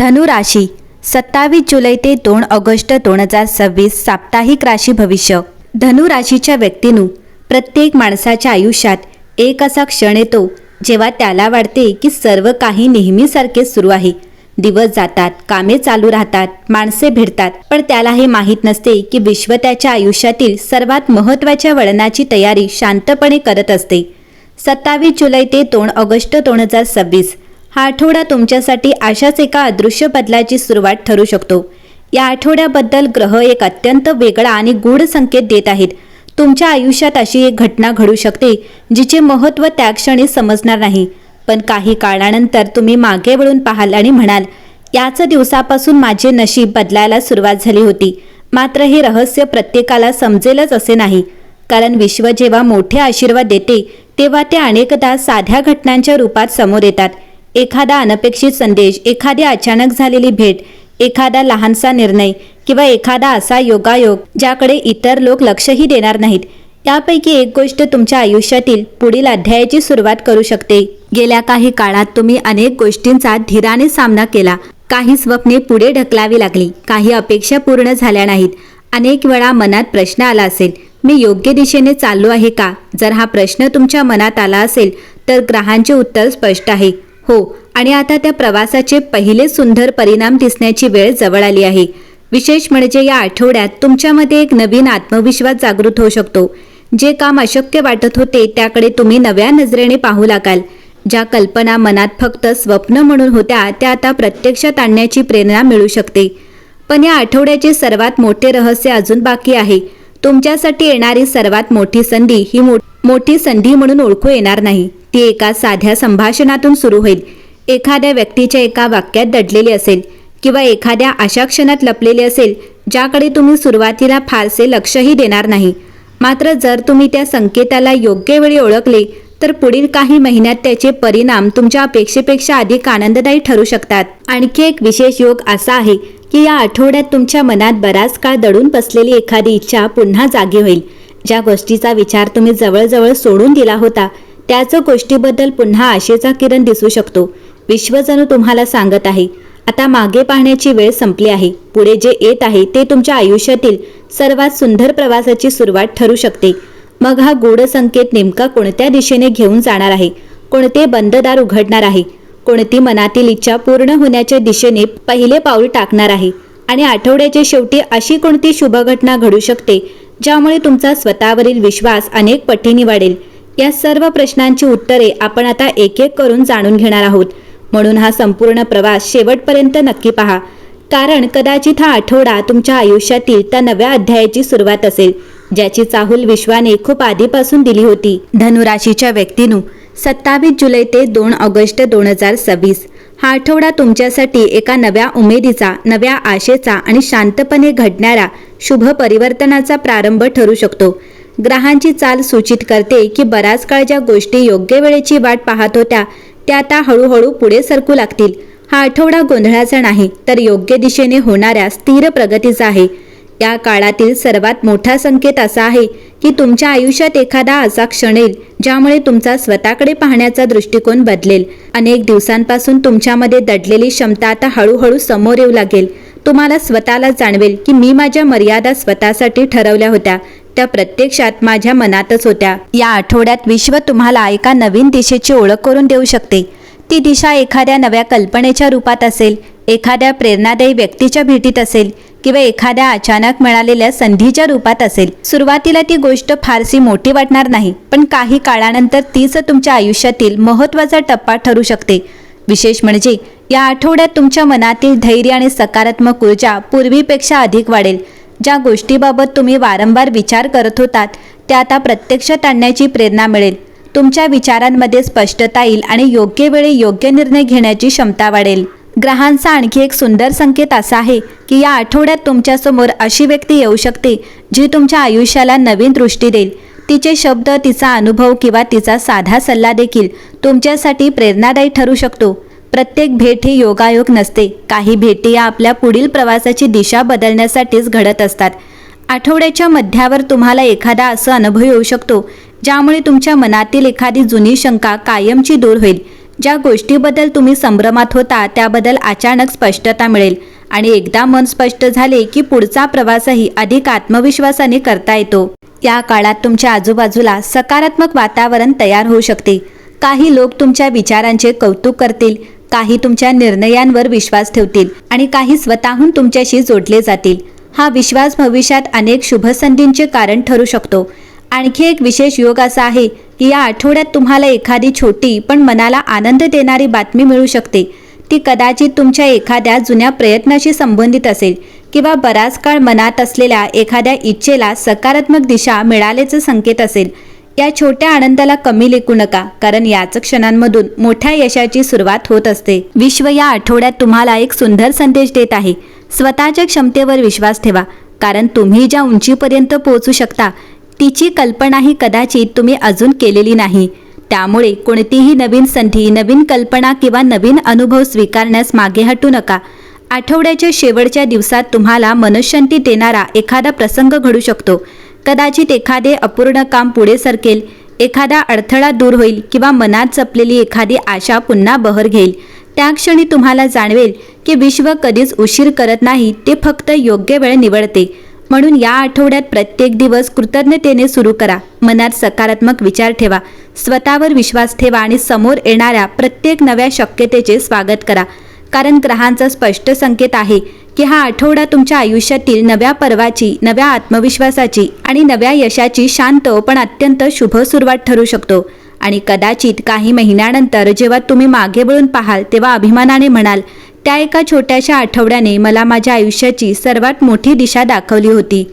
धनु राशी 27 जुलै ते 2 ऑगस्ट 2026 साप्ताहिक राशी भविष्य। धनु राशीच्या व्यक्तींनो, प्रत्येक माणसाच्या आयुष्यात एक असा क्षण येतो जेव्हा त्याला वाटते की सर्व काही नेहमीसारखे सुरू आहे। दिवस जातात, कामे चालू राहतात, माणसे भेटतात, पण त्याला हे माहीत नसते की विश्व त्याच्या आयुष्यातील सर्वात महत्त्वाच्या वळणाची तयारी शांतपणे करत असते। 27 जुलै ते 2 ऑगस्ट 2026 हा आठवडा तुमच्यासाठी अशाच एका अदृश्य बदलाची सुरुवात ठरू शकतो। या आठवड्याबद्दल ग्रह एक अत्यंत वेगळा आणि गूढ संकेत देत आहेत। तुमच्या आयुष्यात अशी एक घटना घडू शकते जिचे महत्त्व त्या क्षणी समजणार नाही, पण काही काळानंतर तुम्ही मागे वळून पाहाल आणि म्हणाल, याच दिवसापासून माझे नशीब बदलायला सुरुवात झाली होती। मात्र हे रहस्य प्रत्येकाला समजेलच असे नाही, कारण विश्व जेव्हा मोठे आशीर्वाद देते तेव्हा ते अनेकदा साध्या घटनांच्या रूपात समोर येतात। एखादा अनपेक्षित संदेश, एखादी अचानक झालेली भेट, एखादा लहानसा निर्णय किंवा एखादा असा योगायोग ज्याकडे इतर लोक लक्षही देणार नाहीत। यापैकी एक गोष्ट तुमच्या आयुष्यातील पुढील अध्यायाची सुरुवात करू शकते। गेल्या काही काळात तुम्ही अनेक गोष्टींचा धीराने सामना केला। काही स्वप्ने पुढे ढकलावी लागली, काही अपेक्षा पूर्ण झाल्या नाहीत। अनेक वेळा मनात प्रश्न आला असेल, मी योग्य दिशेने चाललो आहे का? जर हा प्रश्न तुमच्या मनात आला असेल तर ग्रहांचे उत्तर स्पष्ट आहे, हो। आणि आता त्या प्रवासाचे पहिले सुंदर परिणाम दिसण्याची वेळ जवळ आली आहे। विशेष म्हणजे या आठवड्यात तुमच्यामध्ये एक नवीन आत्मविश्वास जागृत होऊ शकतो। जे काम अशक्य वाटत होते त्याकडे तुम्ही नव्या नजरेने पाहू लागाल। ज्या कल्पना मनात फक्त स्वप्न म्हणून होत्या त्या आता प्रत्यक्षात आणण्याची प्रेरणा मिळू शकते। पण या आठवड्याचे सर्वात मोठे रहस्य अजून बाकी आहे। तुमच्यासाठी येणारी सर्वात मोठी संधी ही मोठी संधी म्हणून ओळखू येणार नाही। ती एका साध्या संभाषणातून सुरू होईल, एखाद्या व्यक्तीच्या एका वाक्यात दडलेली असेल किंवा एखाद्या अशा क्षणात लपलेली असेल ज्याकडे तुम्ही सुरुवातीला फारसे लक्षही देणार नाही। मात्र जर तुम्ही त्या संकेताला योग्य वेळी ओळखले तर पुढील काही महिन्यात त्याचे परिणाम तुमच्या अपेक्षेपेक्षा अधिक आनंददायी ठरू शकतात। आणखी एक विशेष योग असा आहे की या आठवड्यात तुमच्या मनात बराच काळ दडून बसलेली एखादी इच्छा पुन्हा जागी होईल। ज्या गोष्टीचा विचार तुम्ही जवळजवळ सोडून दिला होता त्याच गोष्टीबद्दल पुन्हा आशेचा किरण दिसू शकतो। विश्व जणू तुम्हाला सांगत आहे, आता मागे पाहण्याची वेळ संपली आहे। पुढे जे येत आहे ते तुमच्या आयुष्यातील सर्वात सुंदर प्रवासाची सुरुवात ठरू शकते। मग हा गूढ संकेत नेमका कोणत्या दिशेने घेऊन जाणार आहे? कोणते बंद दार उघडणार आहे? कोणती मनातील इच्छा पूर्ण होण्याच्या दिशेने पहिले पाऊल टाकणार आहे? आणि आठवड्याच्या शेवटी अशी कोणती शुभ घटना घडू शकते ज्यामुळे तुमचा स्वतःवरील विश्वास अनेक पटीने वाढेल? या सर्व प्रश्नांची उत्तरे आपण आता एक एक करून जाणून घेणार आहोत। म्हणून हा संपूर्ण प्रवास शेवटपर्यंत नक्की पहा, कारण कदाचित हा आठवडा तुमच्या आयुष्यातील त्या नव्या अध्यायाची सुरुवात असेल ज्याची चाहूल विश्वाने खूप आधीपासून दिली होती। धनुराशीच्या व्यक्तींनो, 27 जुलै ते 2 ऑगस्ट 2026 हा आठवडा तुमच्यासाठी एका नव्या उमेदीचा, नव्या आशेचा आणि शांतपणे घडणाऱ्या शुभ परिवर्तनाचा प्रारंभ ठरू शकतो। ग्रहांची चाल सूचित करते की बराच काळ ज्या गोष्टी योग्य वेळेची वाट पाहत होत्या त्या आता हळूहळू पुढे सरकू लागतील। हा आठवडा गोंधळाचा नाही तर योग्य दिशेने होणाऱ्या स्थिर प्रगतीचा आहे। या काळातील सर्वात मोठा संकेत असा आहे की तुमच्या आयुष्यात एखादा असा क्षण येईल ज्यामुळे तुमचा स्वतःकडे पाहण्याचा दृष्टिकोन बदलेल। अनेक दिवसांपासून तुमच्यामध्ये दडलेली क्षमता आता हळूहळू समोर येऊ लागेल। तुम्हाला स्वतःला जाणवेल की मी माझ्या मर्यादा स्वतःसाठी ठरवल्या होत्या, त्या प्रत्यक्षात माझ्या मनातच होत्या। या आठवड्यात विश्व तुम्हाला एका नवीन दिशेची ओळख करून देऊ शकते। ती दिशा एखाद्या नव्या कल्पनेच्या रूपात असेल, एखाद्या प्रेरणादायी व्यक्तीच्या भेटीत असेल किंवा एखाद्या अचानक मिळालेल्या संधीच्या रूपात असेल। सुरुवातीला ती गोष्ट फारशी मोठी वाटणार नाही, पण काही काळानंतर तीच तुमच्या आयुष्यातील महत्त्वाचा टप्पा ठरू शकते। विशेष म्हणजे या आठवड्यात तुमच्या मनातील धैर्य आणि सकारात्मक ऊर्जा पूर्वीपेक्षा अधिक वाढेल। ज्या गोष्टीबाबत तुम्ही वारंवार विचार करत होतात त्या आता प्रत्यक्षात आणण्याची प्रेरणा मिळेल। तुमच्या विचारांमध्ये स्पष्टता येईल आणि योग्य वेळी योग्य निर्णय घेण्याची क्षमता वाढेल। ग्रहांचा आणखी एक सुंदर संकेत असा आहे की या आठवड्यात तुमच्यासमोर अशी व्यक्ती येऊ शकते जी तुमच्या आयुष्याला नवीन दृष्टी देईल। तिचे शब्द, तिचा अनुभव किंवा तिचा साधा सल्ला देखील तुमच्यासाठी प्रेरणादायी ठरू शकतो। प्रत्येक भेट ही योगायोग नसते, काही भेटी या आपल्या पुढील प्रवासाची दिशा बदलण्यासाठीच घडत असतात। आठवड्याच्या मध्यावर तुम्हाला एखादा असा अनुभव येऊ शकतो ज्यामुळे तुमच्या मनातील एखादी जुनी शंका कायमची दूर होईल। ज्या गोष्टीबद्दल तुम्ही संभ्रमात होता त्याबद्दल अचानक स्पष्टता मिळेल आणि एकदा मन स्पष्ट झाले की पुढचा प्रवासही अधिक आत्मविश्वासाने करता येतो. या काळात तुमच्या आजूबाजूला सकारात्मक वातावरण तयार होऊ शकते. काही लोक तुमच्या विचारांचे कौतुक करतील, काही तुमच्या निर्णयांवर विश्वास ठेवतील आणि काही स्वतःहून तुमच्याशी जोडले जातील. हा विश्वास भविष्यात अनेक शुभसंधींचे कारण ठरू शकतो. आणखी एक विशेष योग असा आहे की या आठवड्यात तुम्हाला एखादी छोटी पण मनाला आनंद देणारी बातमी मिळू शकते. ती कदाचित तुमच्या एखाद्या जुन्या प्रयत्नाशी संबंधित असेल किंवा बराच काळ मनात असलेल्या एखाद्या इच्छेला सकारात्मक दिशा मिळाल्याचे संकेत असेल. या छोट्या आनंदाला कमी लेखू नका, कारण याच क्षणांमधून मोठ्या यशाची सुरुवात होत असते. विश्व या आठवड्यात तुम्हाला एक सुंदर संदेश देत आहे. स्वतःच्या क्षमतेवर विश्वास ठेवा, कारण तुम्ही ज्या उंचीपर्यंत पोहोचू शकता तिची कल्पनाही कदाचित तुम्ही अजून केलेली नाही. त्यामुळे कोणतीही नवीन संधी, नवीन कल्पना किंवा नवीन अनुभव स्वीकारण्यास मागे हटू नका. आठवड्याच्या शेवटच्या दिवसात तुम्हाला मनःशांती देणारा एखादा प्रसंग घडू शकतो. कदाचित एखादे अपूर्ण काम पुढे सरकेल, एखादा अडथळा दूर होईल किंवा मनात जपलेली एखादी आशा पुन्हा बहर घेईल. त्या क्षणी तुम्हाला जाणवेल की विश्व कधीच उशीर करत नाही, ते फक्त योग्य वेळ निवडते. म्हणून या आठवड्यात प्रत्येक दिवस कृतज्ञतेने सुरू करा. मनात सकारात्मक विचार ठेवा, स्वतःवर विश्वास ठेवा आणि समोर येणाऱ्या प्रत्येक नव्या शक्यतेचे स्वागत करा. कारण ग्रहांचा स्पष्ट संकेत आहे की हा आठवडा तुमच्या आयुष्यातील नव्या पर्वाची, नव्या आत्मविश्वासाची आणि नव्या यशाची शांत पण अत्यंत शुभ सुरुवात ठरू शकतो. आणि कदाचित काही महिन्यानंतर जेव्हा तुम्ही मागे वळून पाहाल तेव्हा अभिमानाने म्हणाल, त्या एका छोट्याशा आठवड्याने मला माझ्या आयुष्याची सर्वात मोठी दिशा दाखवली होती.